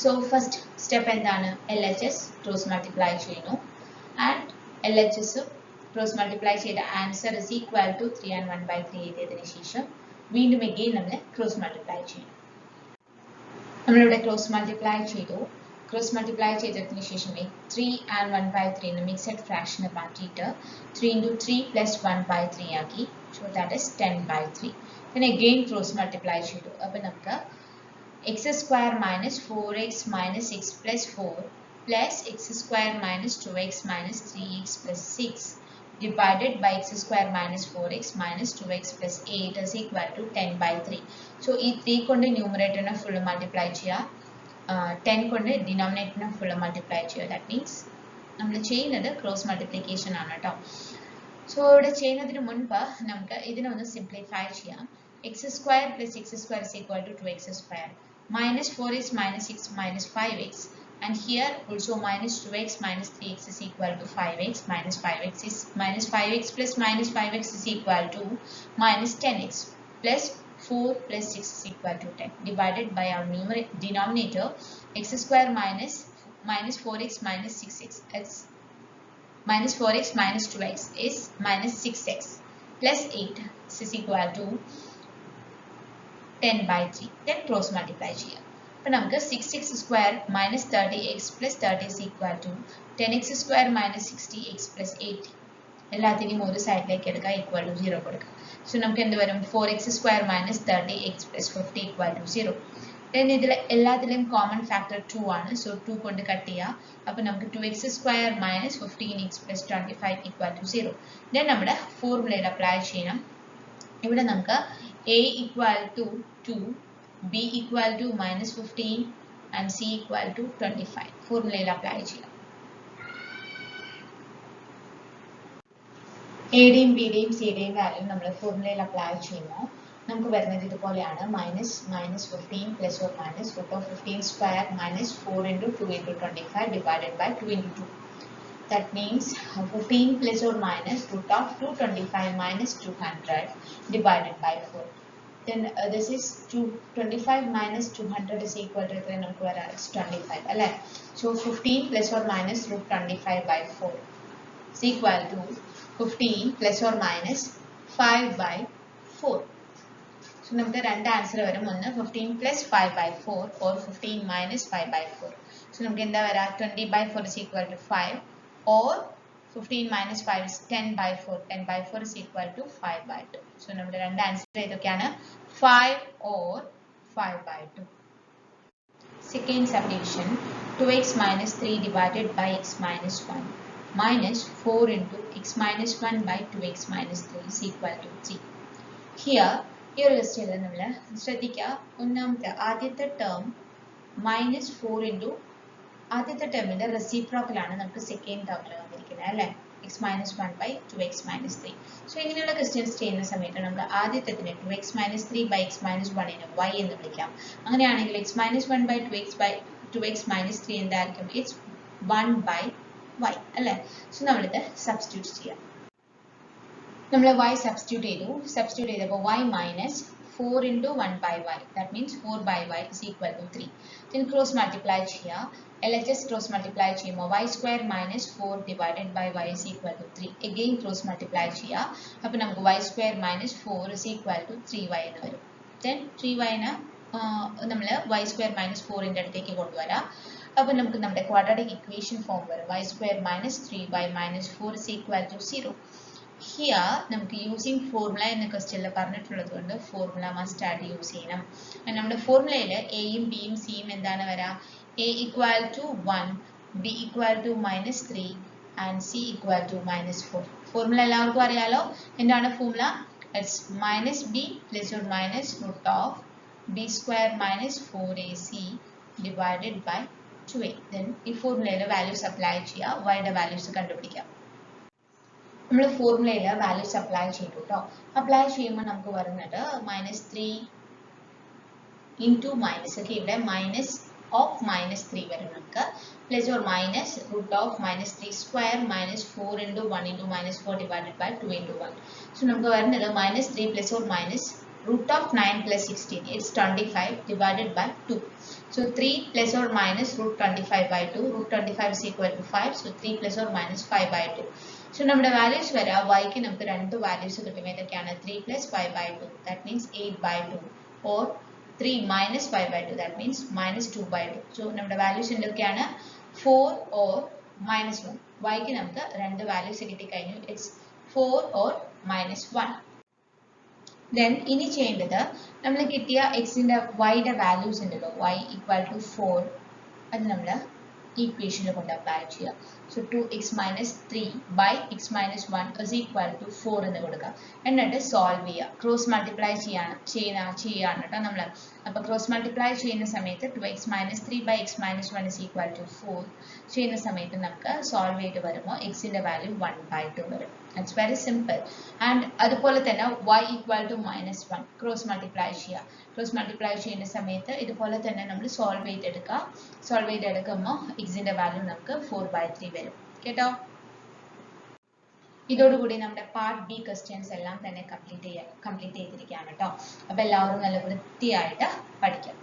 [SPEAKER 1] സോ ഫസ്റ്റ് സ്റ്റെപ്പ് എന്താണ്? LHS ക്രോസ് മൾട്ടിപ്ലൈ ചെയ്യുന്നു. ആൻഡ് LHSഉം ക്രോസ് മൾട്ടിപ്ലൈ ചെയ്ത answer is equal to 3 and 1/3 എഴുതിയതിനു ശേഷം വീണ്ടും again നമ്മൾ ക്രോസ് മൾട്ടിപ്ലൈ ചെയ്യണം. നമ്മളിവിടെ ക്രോസ് മൾട്ടിപ്ലൈ ചെയ്തു. ക്രോസ് മൾട്ടിപ്ലൈ ചെയ്തതിനു ശേഷം 3 and 1/3 എന്ന് മിക്സഡ് ഫ്രാക്ഷന് മാറ്റിയിട്ട് 3 into 3 plus 1/3 ആക്കി. So that is 10/3. Then again cross multiply ചെയ്തു. അപ്പോൾ നമുക്ക് x square minus 4x minus x plus 4 plus x square minus 2x minus 3x plus 6 divided by x square minus 4x minus 2x plus 8 is equal to 10/3. So ഈ 3 കൊണ്ട് ന്യൂമറേറ്ററിനെ ഫുൾ മൾട്ടിപ്ലൈ ചെയ്യുക, 10 കൊണ്ട് ഡിനോമിനേറ്ററിനെ ഫുൾ മൾട്ടിപ്ലൈ ചെയ്യുക. ദാറ്റ് മീൻസ് നമ്മൾ ചെയ്യുന്നത് ക്രോസ് മൾട്ടിപ്ലിക്കേഷൻ ആണ് കേട്ടോ. സോ ഇവിടെ ചെയ്യുന്നതിന് മുൻപ് നമുക്ക് ഇതിനെ ഒന്ന് സിംപ്ലിഫൈ ചെയ്യാം. x square plus x square is equal to 2x square minus 4x minus 6 minus 5x, and here also minus 2x minus 3x is equal to 5x minus 5x is minus 5x plus minus 5x is equal to minus 10x plus 4 plus 6 is equal to 10 divided by our denominator x square minus 4x minus 6x is minus 4x minus 2x is minus 6x plus 8 is equal to 10/3. Then cross multiply ചെയ്യാം. അപ്പോൾ നമുക്ക് 6x square minus 30x plus 30 is equal to 10x square minus 60x plus 80. എല്ലാത്തിനെയും ഒരു സൈഡിലേക്ക് എടുക്കുക, equal to 0 കൊടുക്കുക. സോ നമുക്ക് എന്ത് വരും? 4x square minus 30x plus 50 equal to 0. Then ഇതിൽ എല്ലാത്തിലും കോമൺ ഫാക്ടർ 2 ആണ്. സോ 2 കൊണ്ട് കട്ട് ചെയ്യുക. അപ്പോൾ നമുക്ക് 2x square minus 15x plus 25 equal to 0. Then നമ്മുടെ ഫോർമുലയിൽ അപ്ലൈ ചെയ്യണം. ഇവിടെ നമുക്ക് a equal to 2, b equal to minus 15 and c equal to 25 ഫോർമുലയിൽ അപ്ലൈ ചെയ്യാം. എയുടെയും ബിയുടെയും സിയുടെയും വാല്യൂ നമ്മൾ ഫോർമുലയിൽ അപ്ലൈ ചെയ്യുമ്പോൾ നമുക്ക് വരുന്നത് ഇതുപോലെയാണ്. minus 15 plus or minus root of 15 square minus 4 into 2 into 25 divided by 2 into 2. That means 15 plus or minus root of 225 minus 200 divided by 4. Then this is 225 minus 200 is equal to 25. Alright. So 15 plus or minus root 25 by 4 is equal to 15 plus or minus 5 by 4. So നമുക്ക് രണ്ട് ആൻസർ വരും. ഒന്ന് 15 plus 5 by 4 or 15 minus 5 by 4. So നമുക്ക് എന്താ വരാ? 20/4 is equal to 5 or 15 minus 5 is 10/4. 10/4 is equal to 5/2. So നമ്മുടെ രണ്ട് ആൻസർ ഏതൊക്കെയാണ്? 5 or 5/2. Second subdivision, 2x minus 3 divided by x minus 1 minus 4 into x minus 1 by 2x minus 3 is equal to 3. Here ഈ ഒരു ക്വസ്റ്റ്യനിൽ നമ്മൾ ശ്രദ്ധിക്കുക, ഒന്നാമത്തെ ആദ്യത്തെ ടേം മൈനസ് 4 ഇൻറ്റു ആദ്യത്തെ ടേമിന്റെ റെസിപ്രോക്കൽ ആണ് നമുക്ക് സെക്കൻഡ് ടേമിൽ വന്നിരിക്കുന്നത് അല്ലേ? x minus 1 by 2x minus 3. So ഇങ്ങനെയുള്ള ക്വസ്റ്റ്യൻസ് ചെയ്യുന്ന സമയത്ത് നമുക്ക് ആദ്യത്തേതിനെ 2x minus 3 by x minus 1 നെ y എന്ന് വിളിക്കാം. അങ്ങനെയാണെങ്കിൽ x minus 1 by 2x minus 3 എന്തായിരിക്കും? It's 1 by y അല്ലേ? സോ നമ്മളിത് സബ്സ്റ്റിറ്റ്യൂട്ട് ചെയ്യാം. നമ്മൾ y സബ്സ്റ്റിറ്റ്യൂട്ട് ചെയ്തപ്പോൾ y minus 4 into 1 by y, that means 4 by y is equal to 3. Then cross multiply ചെയ്യുക. LHS cross multiply ചെയ്യുമ്പോൾ y square minus 4 divided by y is equal to 3. Again cross multiply ചെയ്യുക. അപ്പോൾ നമുക്ക് y square minus 4 is equal to 3y എന്ന് വരും. Then 3y നെ നമ്മൾ y square minus 4 ന്റെ അടുത്തേക്ക് കൊണ്ടുവരാം. അപ്പോൾ നമുക്ക് നമ്മുടെ ക്വാഡ്രാറ്റിക് ഇക്വേഷൻ ഫോം വരും. y square minus 3y minus 4 is equal to 0. Here നമുക്ക് യൂസിങ് ഫോർമുല എന്ന ക്വസ്റ്റ്യനിൽ പറഞ്ഞിട്ടുള്ളത് കൊണ്ട് ഫോർമുല മസ്റ്റ് ആയിട്ട് യൂസ് ചെയ്യണം. നമ്മുടെ ഫോർമുലയിൽ എയും ബിയും സിയും എന്താണ് വരാ? a equal to 1, b equal to minus 3 and c equal to minus 4. Formula എല്ലാവർക്കും അറിയാലോ. എന്താണ് formula? It's minus b plus or minus root of b square minus 4ac divided by 2a. Then ഈ ഫോർമുലയിലെ വാല്യൂസ് അപ്ലൈ ചെയ്യുക, y-യുടെ വാല്യൂസ് കണ്ടുപിടിക്കാം. നമ്മൾ ഫോർമുലയിൽ വാല്യൂസ് അപ്ലൈ ചെയ്തു കേട്ടോ. അപ്ലൈ ചെയ്യുമ്പോൾ നമുക്ക് വരുന്നത് -3 ഇൻറ്റു മൈനസ്, ഓക്കെ, ഇവിടെ മൈനസ് ഓഫ് -3 വരും നമുക്ക്, plus or minus root of -3 square minus 4 into 1 into -4 divided by 2 into 1. So നമുക്ക് വരുന്നത് -3 plus or minus root of 9 plus 16, it's 25 divided by 2. So 3 plus or minus root 25 by 2, root 25 is equal to 5, so 3 plus or minus 5 by 2. So നമ്മുടെ values വരാ y ക്ക് നമുക്ക് രണ്ട് values കിട്ടും. ഏതൊക്കെയാണ് 3 plus 5 by 2, that means 8 by 2, or 3 minus 5 by 2, that means minus 2 by 2. So നമ്മുടെ values എന്തൊക്കെയാണ് 4 or minus 1. y ക്ക് നമുക്ക് രണ്ട് values കിട്ടിക്കഴിഞ്ഞു, it's 4 or minus 1. Then ഇനി ചെയ്യേണ്ടത് നമ്മൾ കിട്ടിയ എക്സിന്റെ വൈയുടെ വാല്യൂസ് ഉണ്ടല്ലോ, y equal to 4, അത് നമ്മൾ equation കൊണ്ട് apply ചെയ്യുക. So 2x minus 3 by x minus 1 is equal to 4 എന്ന് കൊടുക്കുക. എന്നിട്ട് സോൾവ് ചെയ്യുക. ക്രോസ് മൾട്ടിപ്ലൈ ചെയ്യാണ് കേട്ടോ നമ്മൾ. അപ്പോൾ ക്രോസ് മൾട്ടിപ്ലൈ ചെയ്യുന്ന സമയത്ത് 2x minus 3 by x minus 1 is equal to 4 ചെയ്യുന്ന സമയത്ത് നമുക്ക് സോൾവ് ചെയ്ത് വരുമ്പോൾ എക്സിന്റെ വാല്യൂ 1/2 വരും. It's very simple. And അതുപോലെ തന്നെ y equal to minus 1 cross multiply ചെയ്യുക. ക്രോസ് മൾട്ടിപ്ലൈ ചെയ്യുന്ന സമയത്ത് ഇതുപോലെ തന്നെ നമ്മൾ സോൾവ് ചെയ്തെടുക്കുമ്പോൾ എക്സിന്റെ വാല്യൂ നമുക്ക് 4/3 വരും കേട്ടോ. ഇതോടുകൂടി നമ്മുടെ പാർട്ട് ബി ക്വസ്റ്റ്യൻസ് എല്ലാം തന്നെ കംപ്ലീറ്റ് ചെയ്തിരിക്കുകയാണ് കേട്ടോ. അപ്പോൾ എല്ലാവരും നല്ല വൃത്തിയായിട്ട് പഠിക്കാം.